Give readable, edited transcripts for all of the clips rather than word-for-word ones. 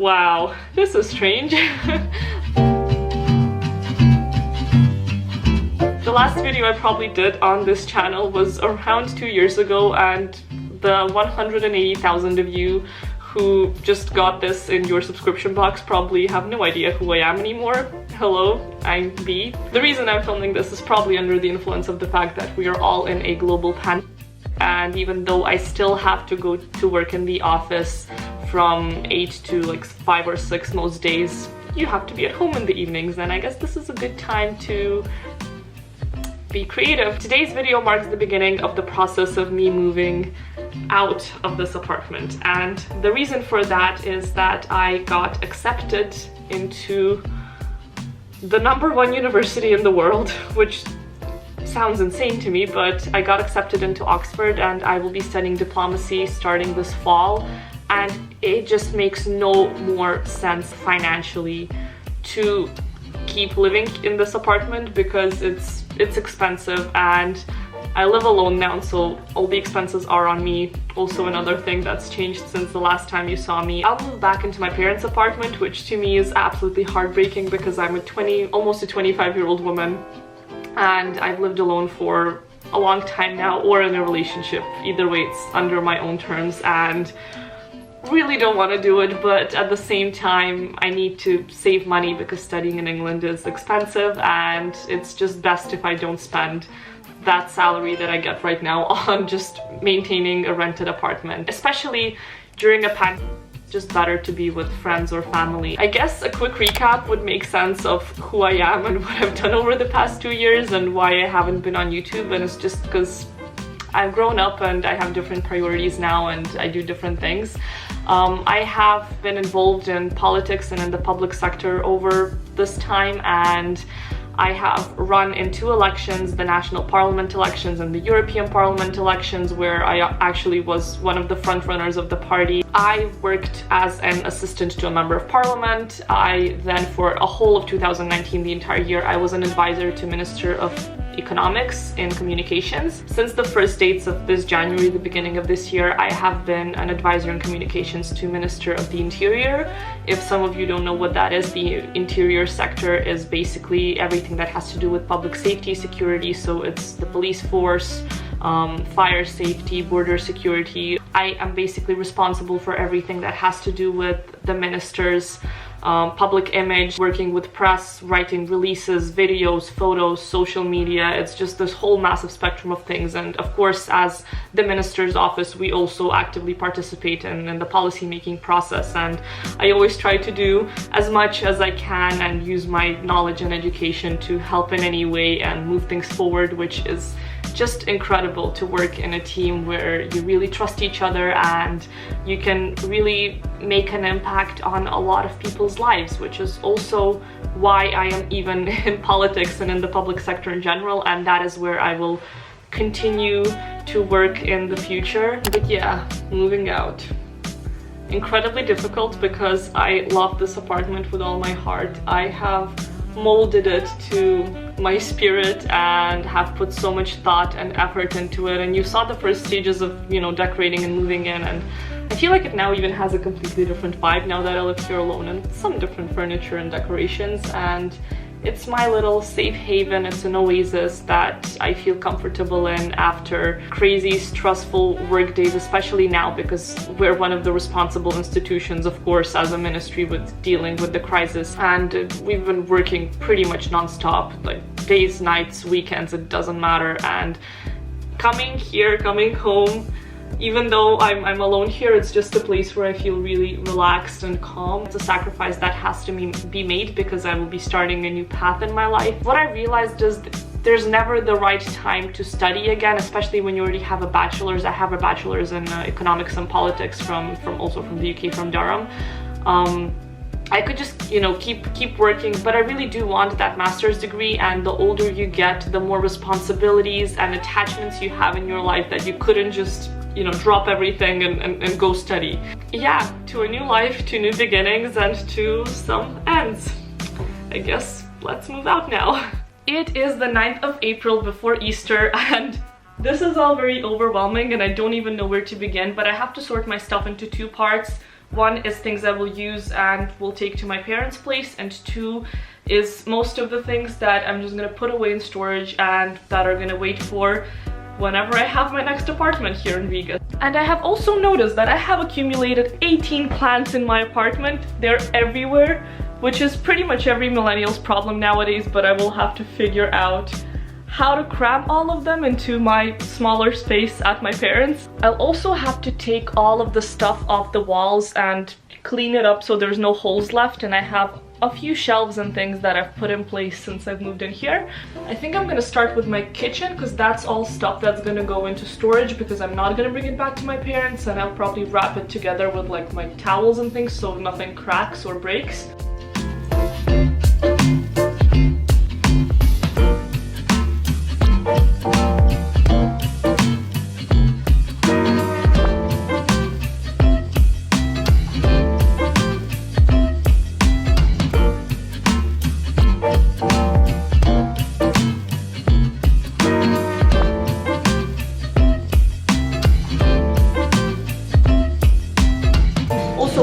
Wow, this is strange. The last video I probably did on this channel was around 2 years ago, and the 180,000 of you who just got this in your subscription box probably have no idea who I am anymore. Hello, I'm B. The reason I'm filming this is probably under the influence of the fact that we are all in a global pandemic, and even though I still have to go to work in the office from 8 to like 5 or 6 most days, you have to be at home in the evenings, and I guess this is a good time to be creative. Today's video marks the beginning of the process of me moving out of this apartment, and the reason for that is that I got accepted into the #1 university in the world, which sounds insane to me, but I got accepted into Oxford and I will be studying diplomacy starting this fall, and it just makes no more sense financially to keep living in this apartment because it's expensive, and I live alone now, so all the expenses are on me. Also, another thing that's changed since the last time you saw me, I'll move back into my parents' apartment, which to me is absolutely heartbreaking because I'm almost a 25-year-old woman, and I've lived alone for a long time now, or in a relationship. Either way, it's under my own terms, and really don't want to do it, but at the same time I need to save money because studying in England is expensive, and it's just best if I don't spend that salary that I get right now on just maintaining a rented apartment, especially during a pandemic. Just better to be with friends or family. I guess a quick recap would make sense of who I am and what I've done over the past 2 years and why I haven't been on YouTube, and it's just because I've grown up and I have different priorities now and I do different things. I have been involved in politics and in the public sector over this time, and I have run in 2 elections, the National Parliament elections and the European Parliament elections, where I actually was one of the front runners of the party. I worked as an assistant to a member of parliament. I then, for a whole of 2019, the entire year, I was an advisor to Minister of Economics in Communications. Since the first dates of this January, the beginning of this year, I have been an advisor in communications to Minister of the Interior. If some of you don't know what that is, the interior sector is basically everything that has to do with public safety, security, so it's the police force, fire safety, border security. I am basically responsible for everything that has to do with the minister's public image, working with press, writing releases, videos, photos, social media. It's just this whole massive spectrum of things, and of course as the minister's office we also actively participate in the policy making process, and I always try to do as much as I can and use my knowledge and education to help in any way and move things forward, which is just incredible to work in a team where you really trust each other and you can really make an impact on a lot of people's lives, which is also why I am even in politics and in the public sector in general, and that is where I will continue to work in the future. But yeah, moving out. Incredibly difficult because I love this apartment with all my heart. I have molded it to my spirit and have put so much thought and effort into it, and you saw the first stages of, you know, decorating and moving in, and I feel like it now even has a completely different vibe now that I live here alone, and some different furniture and decorations, and it's my little safe haven. It's an oasis that I feel comfortable in after crazy, stressful work days, especially now because we're one of the responsible institutions, of course, as a ministry with dealing with the crisis. And we've been working pretty much non-stop, like days, nights, weekends, it doesn't matter. And coming here, coming home, even though I'm alone here, it's just a place where I feel really relaxed and calm. It's a sacrifice that has to be made because I will be starting a new path in my life. What I realized is there's never the right time to study again, especially when you already have a bachelor's. I have a bachelor's in economics and politics from the UK, from Durham. I could just, you know, keep working, but I really do want that master's degree, and the older you get, the more responsibilities and attachments you have in your life that you couldn't just, you know, drop everything and go study. Yeah, to a new life, to new beginnings, and to some ends. I guess let's move out now. It is the 9th of April before Easter, and this is all very overwhelming and I don't even know where to begin, but I have to sort my stuff into 2 parts. One is things I will use and will take to my parents' place, and two is most of the things that I'm just gonna put away in storage and that are gonna wait for whenever I have my next apartment here in Riga. And I have also noticed that I have accumulated 18 plants in my apartment. They're everywhere, which is pretty much every millennial's problem nowadays, but I will have to figure out how to cram all of them into my smaller space at my parents'. I'll also have to take all of the stuff off the walls and clean it up so there's no holes left, and I have a few shelves and things that I've put in place since I've moved in here. I think I'm gonna start with my kitchen because that's all stuff that's gonna go into storage because I'm not gonna bring it back to my parents, and I'll probably wrap it together with like my towels and things so nothing cracks or breaks.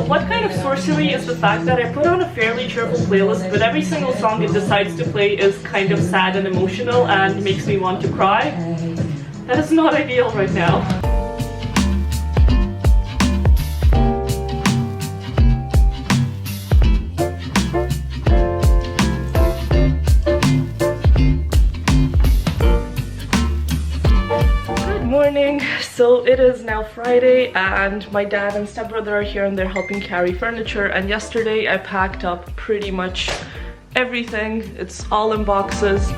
What kind of sorcery is the fact that I put on a fairly cheerful playlist, but every single song it decides to play is kind of sad and emotional and makes me want to cry? That is not ideal right now. So it is now Friday and my dad and stepbrother are here and they're helping carry furniture, and yesterday I packed up pretty much everything. It's all in boxes.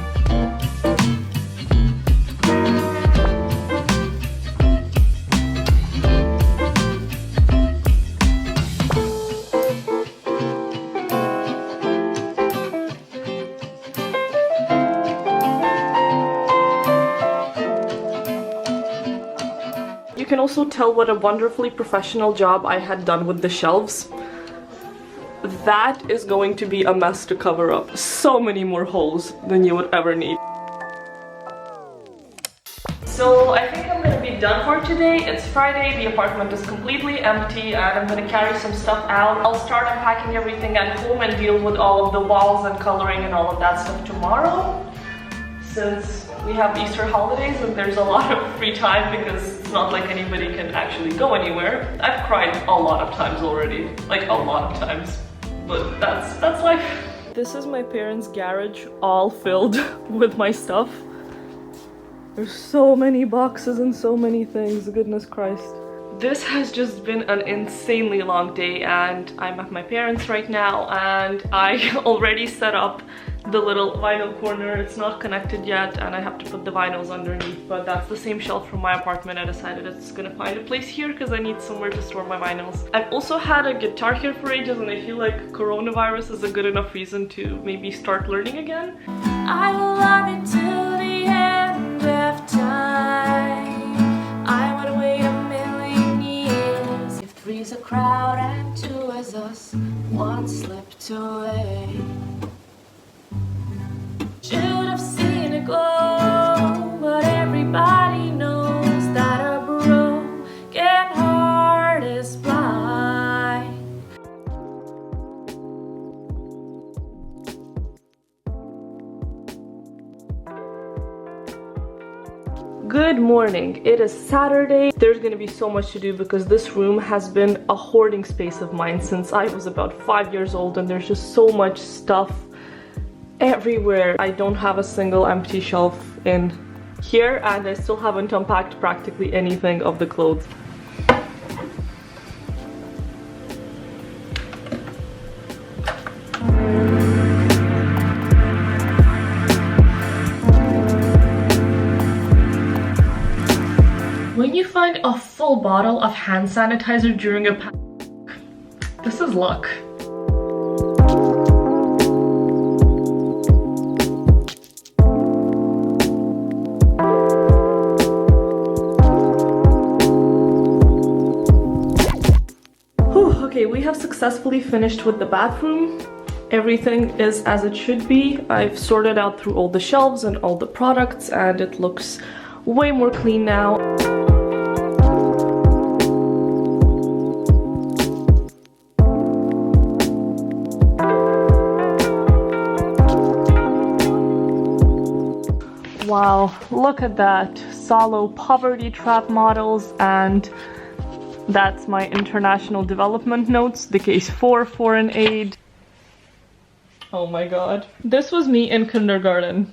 You can also tell what a wonderfully professional job I had done with the shelves. That is going to be a mess to cover up. So many more holes than you would ever need. So I think I'm gonna be done for today. It's Friday, the apartment is completely empty, and I'm gonna carry some stuff out. I'll start unpacking everything at home and deal with all of the walls and coloring and all of that stuff tomorrow, since we have Easter holidays and there's a lot of free time because it's not like anybody can actually go anywhere. I've cried a lot of times already, like a lot of times, but that's life. This is my parents' garage, all filled with my stuff. There's so many boxes and so many things, goodness Christ. This has just been an insanely long day, and I'm at my parents' right now, and I already set up the little vinyl corner. It's not connected yet and I have to put the vinyls underneath, but that's the same shelf from my apartment. I decided it's gonna find a place here because I need somewhere to store my vinyls. I've also had a guitar here for ages, and I feel like coronavirus is a good enough reason to maybe start learning again. I will love you till the end of time. I would wait 1,000,000 years if three's a crowd and two is us, one slipped away. Should have seen it glow, but everybody knows that a broken heart is blind. Good morning. It is Saturday. There's gonna be so much to do because this room has been a hoarding space of mine since I was about 5 years old, and there's just so much stuff everywhere. I don't have a single empty shelf in here, and I still haven't unpacked practically anything of the clothes. When you find a full bottle of hand sanitizer during a pandemic, this is luck. Okay, we have successfully finished with the bathroom. Everything is as it should be. I've sorted out through all the shelves and all the products, and it looks way more clean now. Wow, look at that. Solo poverty trap models, and that's my international development notes, the case 4 foreign aid. Oh my god. This was me in kindergarten.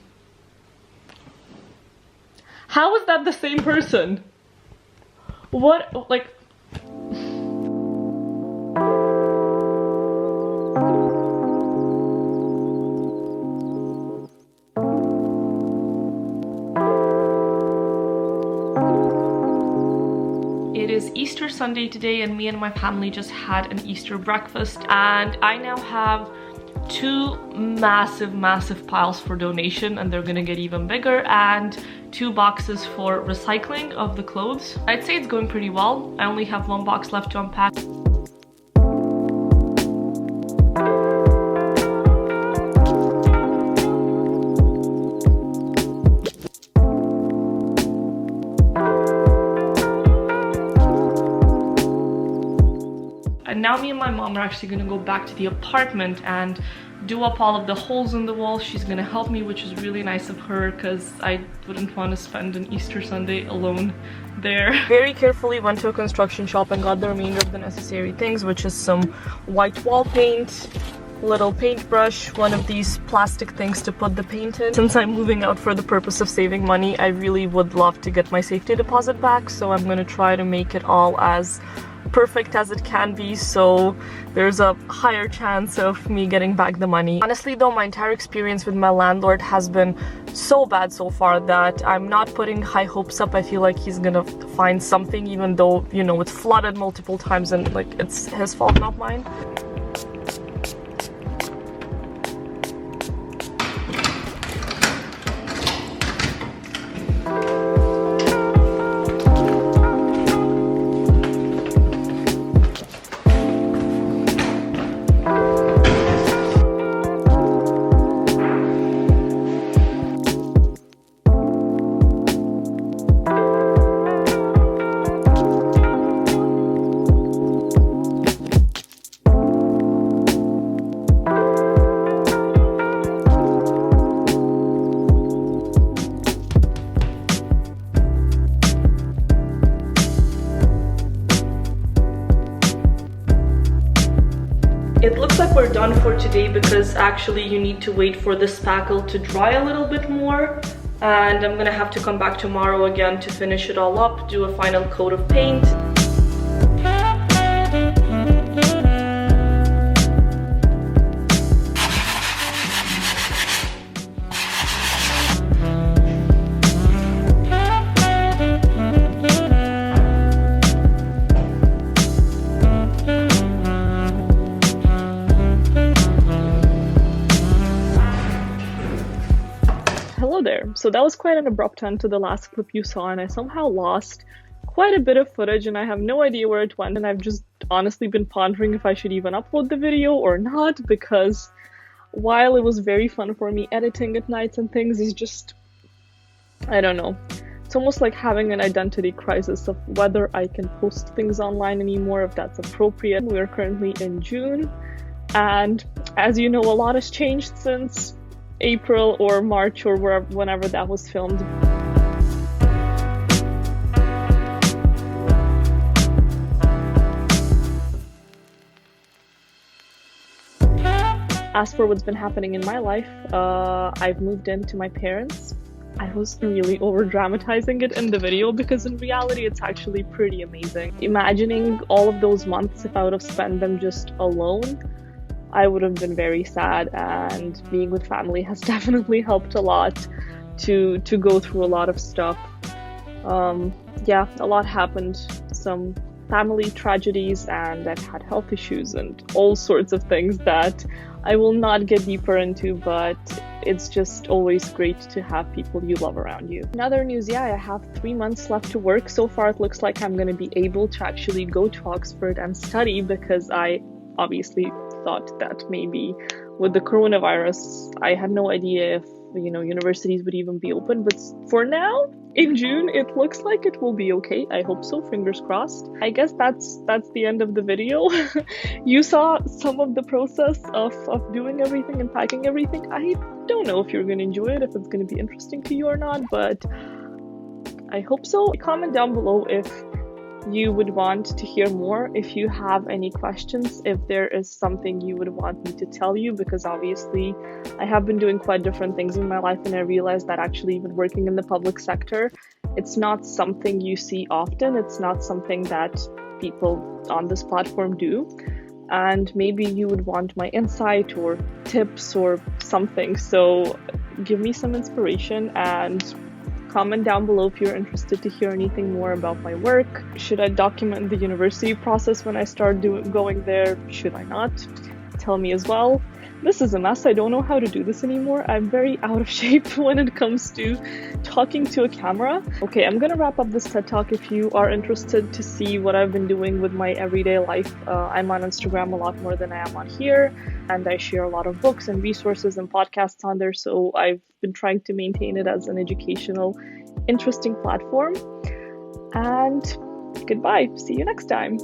How is that the same person? What, like... It is Easter Sunday today, and me and my family just had an Easter breakfast, and I now have 2 massive piles for donation, and they're gonna get even bigger, and 2 boxes for recycling of the clothes. I'd say it's going pretty well. I only have 1 box left to unpack. And now me and my mom are actually gonna go back to the apartment and do up all of the holes in the wall. She's gonna help me, which is really nice of her because I wouldn't want to spend an Easter Sunday alone there. Very carefully went to a construction shop and got the remainder of the necessary things, which is some white wall paint, little paintbrush, one of these plastic things to put the paint in. Since I'm moving out for the purpose of saving money, I really would love to get my safety deposit back, so I'm gonna try to make it all as perfect as it can be, so there's a higher chance of me getting back the money. Honestly though, my entire experience with my landlord has been so bad so far that I'm not putting high hopes up. I feel like he's gonna find something, even though, you know, it's flooded multiple times and like it's his fault, not mine. It looks like we're done for today because actually you need to wait for the spackle to dry a little bit more, and I'm gonna have to come back tomorrow again to finish it all up, do a final coat of paint. So that was quite an abrupt end to the last clip you saw, and I somehow lost quite a bit of footage and I have no idea where it went, and I've just honestly been pondering if I should even upload the video or not, because while it was very fun for me editing at nights and things, it's just, I don't know. It's almost like having an identity crisis of whether I can post things online anymore, if that's appropriate. We're currently in June, and as you know, a lot has changed since April or March or whenever that was filmed. As for what's been happening in my life, I've moved in to my parents. I was really over-dramatizing it in the video because in reality it's actually pretty amazing. Imagining all of those months, if I would have spent them just alone, I would have been very sad, and being with family has definitely helped a lot to go through a lot of stuff. Yeah, a lot happened, some family tragedies, and I've had health issues and all sorts of things that I will not get deeper into, but it's just always great to have people you love around you. In other news, yeah, I have 3 months left to work. So far it looks like I'm going to be able to actually go to Oxford and study, because I obviously thought that maybe with the coronavirus, I had no idea if universities would even be open. But for now, in June, it looks like it will be okay. I hope so, fingers crossed. I guess that's the end of the video. You saw some of the process of doing everything and packing everything. I don't know if you're going to enjoy it, if it's going to be interesting to you or not, but I hope so. Comment down below if you would want to hear more, if you have any questions, if there is something you would want me to tell you, because obviously I have been doing quite different things in my life, and I realized that actually even working in the public sector, it's not something you see often. It's not something that people on this platform do, and maybe you would want my insight or tips or something. So give me some inspiration and comment down below if you're interested to hear anything more about my work. Should I document the university process when I start going there? Should I not? Tell me as well. This is a mess. I don't know how to do this anymore. I'm very out of shape when it comes to talking to a camera. Okay, I'm gonna wrap up this TED Talk. If you are interested to see what I've been doing with my everyday life, I'm on Instagram a lot more than I am on here, and I share a lot of books and resources and podcasts on there, so I've been trying to maintain it as an educational, interesting platform. And goodbye. See you next time.